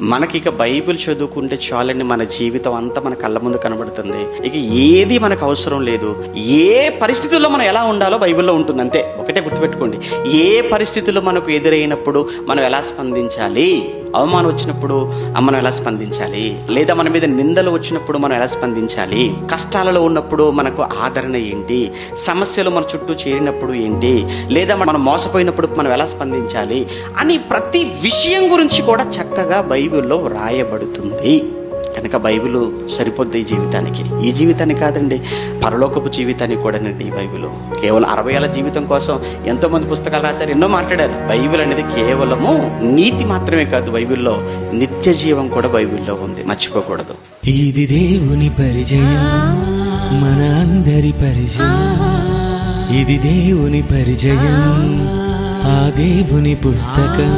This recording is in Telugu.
మనకి ఇక బైబిల్ చదువుకుంటే చాలండి, మన జీవితం అంతా మన కళ్ళ ముందు కనబడుతుంది. ఇక ఏది మనకు అవసరం లేదు. ఏ పరిస్థితుల్లో మనం ఎలా ఉండాలో బైబిల్లో ఉంటుంది అంతే. ఒకటే గుర్తుపెట్టుకోండి, ఏ పరిస్థితుల్లో మనకు ఎదురైనప్పుడు మనం ఎలా స్పందించాలి, అవమానం వచ్చినప్పుడు మనం ఎలా స్పందించాలి, లేదా మన మీద నిందలు వచ్చినప్పుడు మనం ఎలా స్పందించాలి, కష్టాలలో ఉన్నప్పుడు మనకు ఆదరణ ఏంటి, సమస్యలు మన చుట్టూ చేరినప్పుడు ఏంటి, లేదా మనం మోసపోయినప్పుడు మనం ఎలా స్పందించాలి అని ప్రతి విషయం గురించి కూడా చక్కగా బైబిల్లో వ్రాయబడుతుంది. కనుక బైబిల్ సరిపోద్ది ఈ జీవితానికి. ఈ జీవితాన్ని కాదండి, పరలోకపు జీవితానికి కూడా నండి ఈ బైబిల్. కేవలం 60 ఏళ్ళ జీవితం కోసం ఎంతోమంది పుస్తకాలు రాశారు, ఎన్నో మాట్లాడారు. బైబిల్ అనేది కేవలము నీతి మాత్రమే కాదు, బైబిల్లో నిత్య జీవం కూడా బైబిల్లో ఉంది, మర్చిపోకూడదు. ఇది దేవుని పరిచయం, మన అందరి పరిచయం. ఇది దేవుని పరిచయం, ఆ దేవుని పుస్తకం.